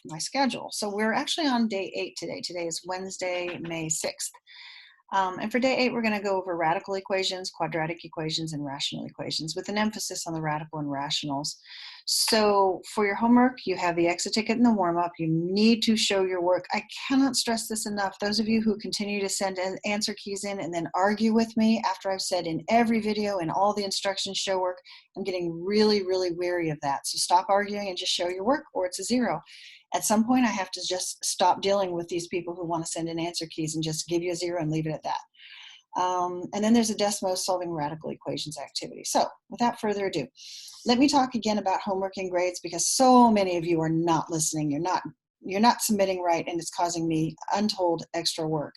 my schedule. So we're actually on day 8 today. Today is Wednesday, May 6th. And for day 8, we're going to go over radical equations, quadratic equations, and rational equations with an emphasis on the radical and rationals. So for your homework, you have the exit ticket and the warm-up. You need to show your work. I cannot stress this enough. Those of you who continue to send answer keys in and then argue with me after I've said in every video and all the instructions show work, I'm getting really, really weary of that. So stop arguing and just show your work, or it's a 0. At some point, I have to just stop dealing with these people who want to send in answer keys and just give you a 0 and leave it at that. And then there's a Desmos solving radical equations activity. So without further ado, let me talk again about homework and grades, because so many of you are not listening. You're not submitting right, and it's causing me untold extra work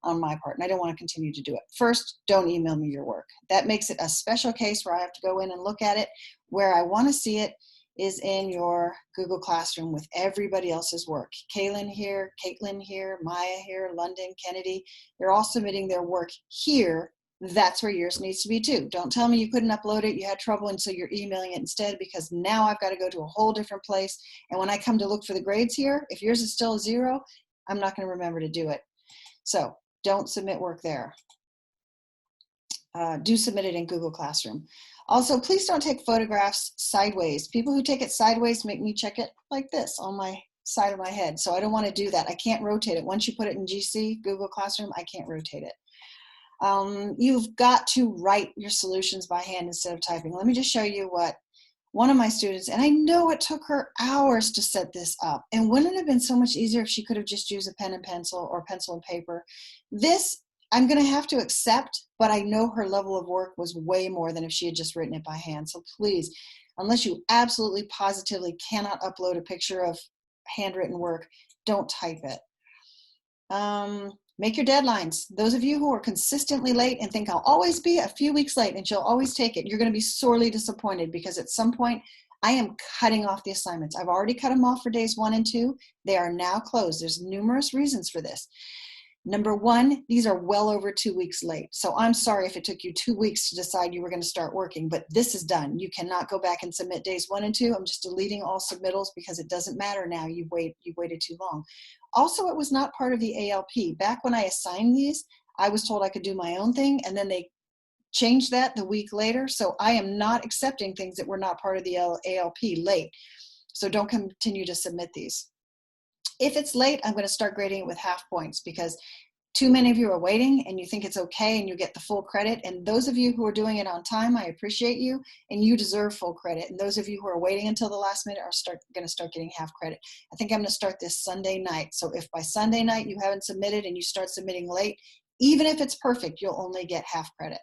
on my part, and I don't want to continue to do it. First, don't email me your work. That makes it a special case where I have to go in and look at it. Where I want to see it is in your Google Classroom with everybody else's work. Kaylin here, Caitlin here, Maya here, London, Kennedy, they're all submitting their work here. That's where yours needs to be too. Don't tell me you couldn't upload it, you had trouble, and so you're emailing it instead, because now I've got to go to a whole different place. And when I come to look for the grades here, if yours is still a 0, I'm not going to remember to do it. So don't submit work there. Do submit it in Google Classroom. Also, please don't take photographs sideways. People who take it sideways make me check it like this on my side of my head. So I don't want to do that. I can't rotate it. Once you put it in GC, Google Classroom, I can't rotate it. You've got to write your solutions by hand instead of typing. Let me just show you what one of my students, and I know it took her hours to set this up, and wouldn't it have been so much easier if she could have just used a pen and pencil or pencil and paper? This I'm going to have to accept, but I know her level of work was way more than if she had just written it by hand. So please, unless you absolutely positively cannot upload a picture of handwritten work, don't type it. Make your deadlines. Those of you who are consistently late and think I'll always be a few weeks late and she'll always take it, you're going to be sorely disappointed, because at some point I am cutting off the assignments. I've already cut them off for days 1 and 2. They are now closed. There's numerous reasons for this. Number 1, these are well over 2 weeks late. So I'm sorry if it took you 2 weeks to decide you were going to start working, but this is done. You cannot go back and submit days 1 and 2. I'm just deleting all submittals because it doesn't matter now. You waited too long. Also, it was not part of the ALP. Back when I assigned these, I was told I could do my own thing, and then they changed that the week later. So I am not accepting things that were not part of the ALP late. So don't continue to submit these. If it's late, I'm going to start grading it with half points, because too many of you are waiting and you think it's okay and you get the full credit. And those of you who are doing it on time, I appreciate you, and you deserve full credit. And those of you who are waiting until the last minute are going to start getting half credit. I think I'm going to start this Sunday night. So if by Sunday night you haven't submitted and you start submitting late, even if it's perfect, you'll only get half credit.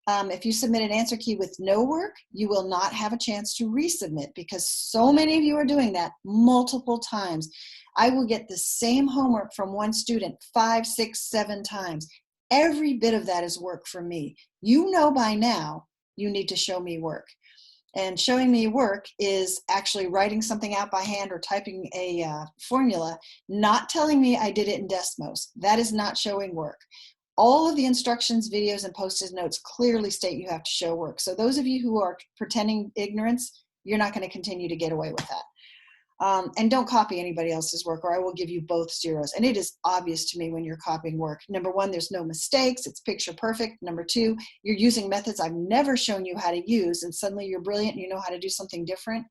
If you submit an answer key with no work, you will not have a chance to resubmit, because so many of you are doing that multiple times. I will get the same homework from one student 5, 6, 7 times. Every bit of that is work for me. You know by now you need to show me work. And showing me work is actually writing something out by hand or typing a formula, not telling me I did it in Desmos. That is not showing work. All of the instructions, videos, and post-it notes clearly state you have to show work. So those of you who are pretending ignorance, you're not going to continue to get away with that. And don't copy anybody else's work, or I will give you both 0s. And it is obvious to me when you're copying work. Number 1, there's no mistakes. It's picture perfect. Number 2, you're using methods I've never shown you how to use, and suddenly you're brilliant and you know how to do something different.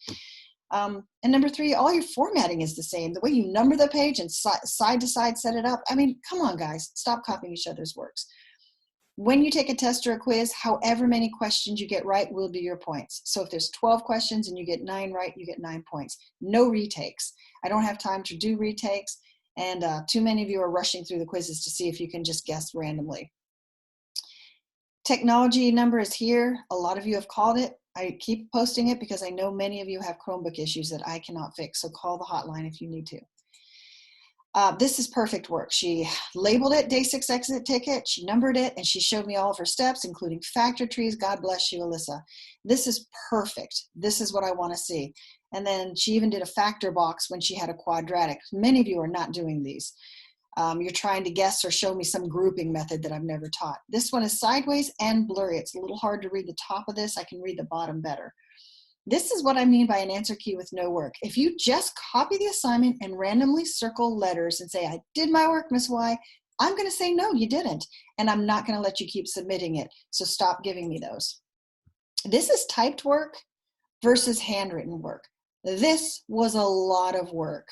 And number 3, all your formatting is the same. The way you number the page and side to side set it up. I mean, come on, guys. Stop copying each other's works. When you take a test or a quiz, however many questions you get right will be your points. So if there's 12 questions and you get 9 right, you get 9 points. No retakes. I don't have time to do retakes, and too many of you are rushing through the quizzes to see if you can just guess randomly. Technology number is here. A lot of you have called it. I keep posting it because I know many of you have Chromebook issues that I cannot fix, so call the hotline if you need to. This is perfect work. She labeled it day 6 exit ticket, she numbered it, and she showed me all of her steps, including factor trees. God bless you, Alyssa. This is perfect. This is what I want to see. And then she even did a factor box when she had a quadratic. Many of you are not doing these. You're trying to guess or show me some grouping method that I've never taught. This one is sideways and blurry. It's a little hard to read the top of this. I can read the bottom better. This is what I mean by an answer key with no work. If you just copy the assignment and randomly circle letters and say, I did my work, Miss Y, I'm going to say, no, you didn't. And I'm not going to let you keep submitting it. So stop giving me those. This is typed work versus handwritten work. This was a lot of work.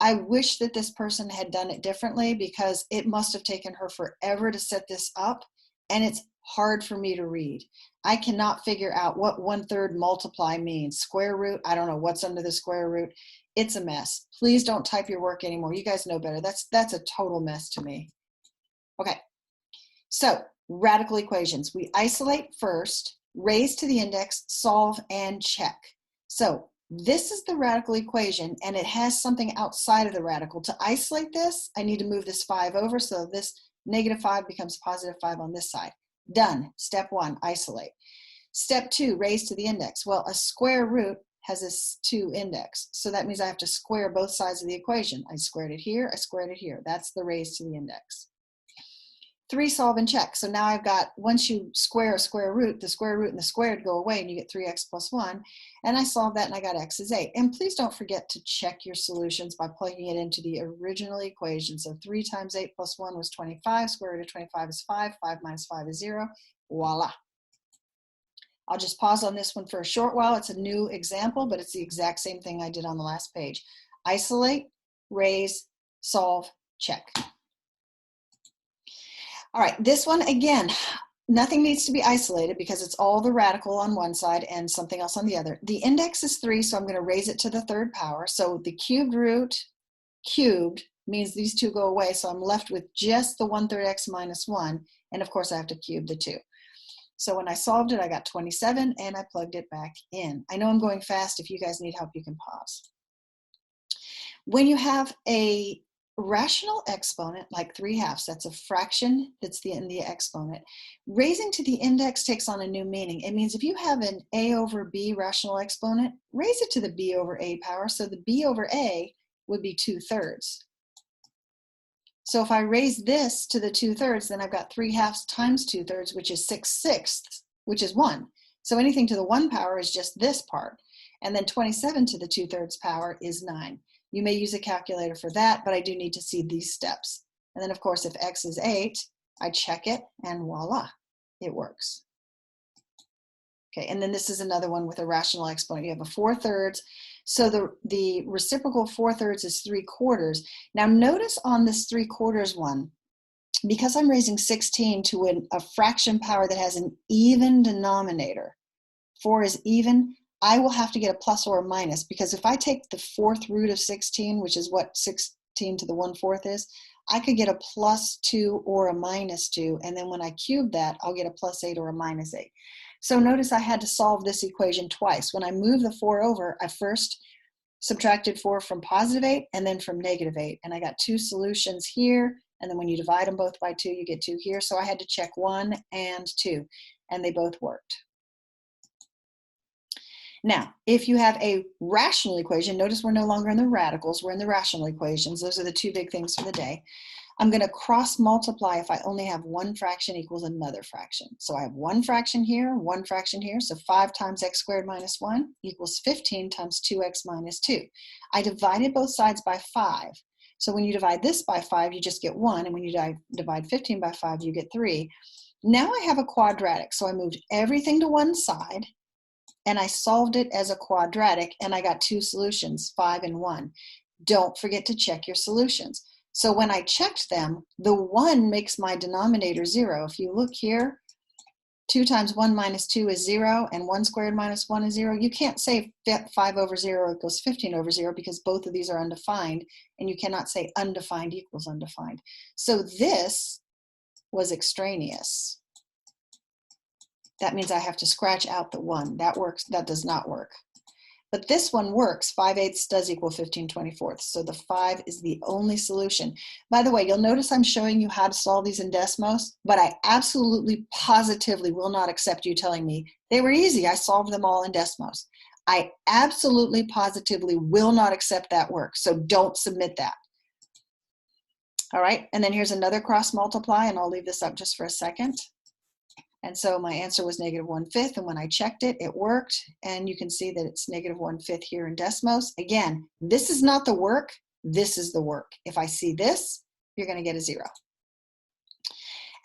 I wish that this person had done it differently because it must have taken her forever to set this up, and it's hard for me to read. I cannot figure out what 1/3 multiply means. Square root, I don't know what's under the square root. It's a mess. Please don't type your work anymore. You guys know better. That's a total mess to me. Okay, so radical equations. We isolate first, raise to the index, solve, and check. So this is the radical equation, and it has something outside of the radical. To isolate this, I need to move this 5 over, so this -5 becomes +5 on this side. Done. Step 1, isolate. Step 2, raise to the index. Well, a square root has a 2 index, so that means I have to square both sides of the equation. I squared it here, I squared it here. That's the raise to the index. 3, solve and check. So now I've got, once you square a square root, the square root and the squared go away and you get 3x + 1. And I solved that and I got x is 8. And please don't forget to check your solutions by plugging it into the original equation. So 3 times 8 + 1 was 25. Square root of 25 is 5. 5 minus 5 is 0. Voila. I'll just pause on this one for a short while. It's a new example, but it's the exact same thing I did on the last page. Isolate, raise, solve, check. All right, this one, again, nothing needs to be isolated because it's all the radical on one side and something else on the other. The index is 3, so I'm going to raise it to the 3rd power. So the cubed root cubed means these two go away, so I'm left with just the 1/3 x minus 1, and of course I have to cube the 2. So when I solved it, I got 27, and I plugged it back in. I know I'm going fast. If you guys need help, you can pause. When you have a rational exponent, like 3/2, that's a fraction that's in the exponent. Raising to the index takes on a new meaning. It means if you have an a over b rational exponent, raise it to the b over a power, so the b over a would be 2/3. So if I raise this to the 2/3, then I've got 3/2 times 2/3, which is 6/6, which is 1. So anything to the 1 power is just this part. And then 27 to the 2/3 power is 9. You may use a calculator for that, but I do need to see these steps. And then of course, if x is 8, I check it and voila, it works. Okay, and then this is another one with a rational exponent. You have a 4/3. So the reciprocal 4/3 is 3/4. Now notice on this 3/4 one, because I'm raising 16 to a fraction power that has an even denominator, 4 is even, I will have to get a plus or a minus, because if I take the 4th root of 16, which is what 16 to the 1/4 is, I could get a +2 or a -2, and then when I cube that, I'll get a +8 or a -8. So notice I had to solve this equation twice. When I move the 4 over, I first subtracted 4 from +8 and then from -8, and I got 2 solutions here, and then when you divide them both by 2, you get 2 here. So I had to check 1 and 2, and they both worked. Now, if you have a rational equation, notice we're no longer in the radicals, we're in the rational equations. Those are the 2 big things for the day. I'm going to cross multiply if I only have one fraction equals another fraction. So I have one fraction here, one fraction here. So 5 times x squared minus 1 equals 15 times 2x minus 2. I divided both sides by 5. So when you divide this by 5, you just get 1. And when you divide 15 by 5, you get 3. Now I have a quadratic. So I moved everything to one side, and I solved it as a quadratic, and I got 2 solutions, 5 and 1. Don't forget to check your solutions. So when I checked them, the 1 makes my denominator 0. If you look here, 2 times 1 minus 2 is 0, and 1 squared minus 1 is 0. You can't say 5 over 0 equals 15 over 0 because both of these are undefined, and you cannot say undefined equals undefined. So this was extraneous. That means I have to scratch out the 1. That works. That does not work. But this one works. 5/8 does equal 15/24. So the 5 is the only solution. By the way, you'll notice I'm showing you how to solve these in Desmos, but I absolutely positively will not accept you telling me they were easy. I solved them all in Desmos. I absolutely positively will not accept that work. So don't submit that. All right. And then here's another cross multiply, and I'll leave this up just for a second. And so my answer was -1/5. And when I checked it, it worked. And you can see that it's -1/5 here in Desmos. Again, this is not the work. This is the work. If I see this, you're going to get a 0.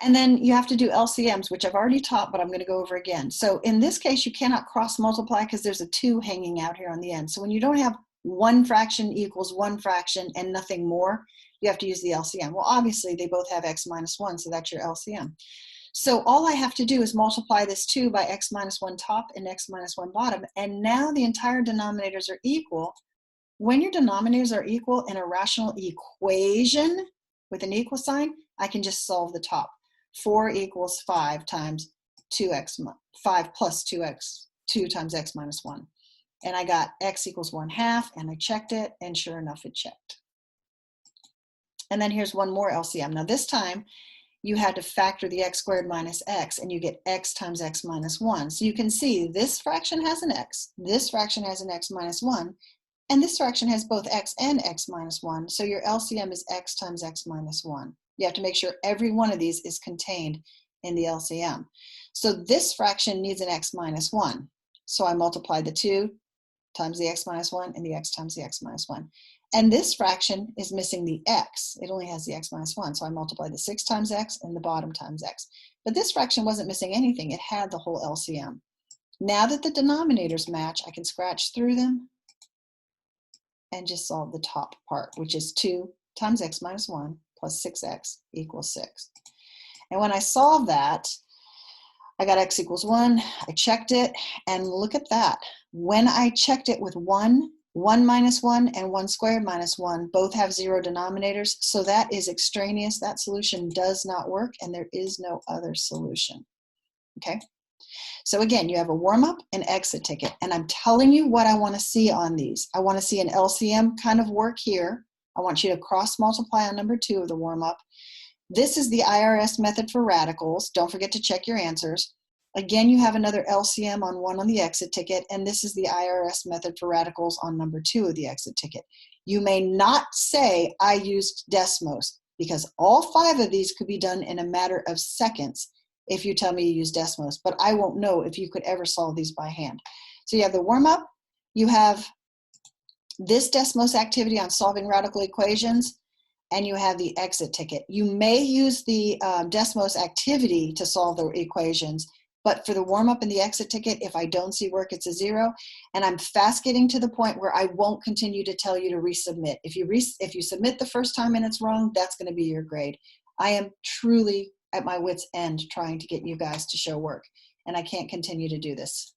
And then you have to do LCMs, which I've already taught, but I'm going to go over again. So in this case, you cannot cross multiply because there's a 2 hanging out here on the end. So when you don't have one fraction equals one fraction and nothing more, you have to use the LCM. Well, obviously, they both have x minus 1, so that's your LCM. So all I have to do is multiply this 2 by x minus 1 top and x minus 1 bottom, and now the entire denominators are equal. When your denominators are equal in a rational equation with an equal sign, I can just solve the top. 4 equals 5 times 2x, 5 plus 2x, 2 times x minus 1. And I got x equals 1/2, and I checked it, and sure enough, it checked. And then here's one more LCM. Now this time, you had to factor the x squared minus x, and you get x times x minus 1. So you can see this fraction has an x, this fraction has an x minus 1, and this fraction has both x and x minus 1. So your LCM is x times x minus 1. You have to make sure every one of these is contained in the LCM. So this fraction needs an x minus 1. So I multiply the 2 times the x minus 1 and the x times the x minus 1. And this fraction is missing the x. It only has the x minus 1. So I multiply the 6 times x and the bottom times x. But this fraction wasn't missing anything. It had the whole LCM. Now that the denominators match, I can scratch through them and just solve the top part, which is 2 times x minus 1 plus 6x equals 6. And when I solve that, I got x equals 1. I checked it, and look at that. When I checked it with 1, 1 minus 1 and 1 squared minus 1 both have 0 denominators, so that is extraneous. That solution does not work, and there is no other solution. Okay? So again, you have a warm-up and exit ticket, and I'm telling you what I want to see on these. I want to see an LCM kind of work here. I want you to cross-multiply on number 2 of the warm-up. This is the IRS method for radicals. Don't forget to check your answers. Again, you have another LCM on 1 on the exit ticket, and this is the IRS method for radicals on number 2 of the exit ticket. You may not say, I used Desmos, because all 5 of these could be done in a matter of seconds if you tell me you use Desmos, but I won't know if you could ever solve these by hand. So you have the warm-up, you have this Desmos activity on solving radical equations, and you have the exit ticket. You may use the Desmos activity to solve the equations, but for the warm-up and the exit ticket, if I don't see work, it's a 0. And I'm fast getting to the point where I won't continue to tell you to resubmit. If you submit the first time and it's wrong, that's going to be your grade. I am truly at my wit's end trying to get you guys to show work, and I can't continue to do this.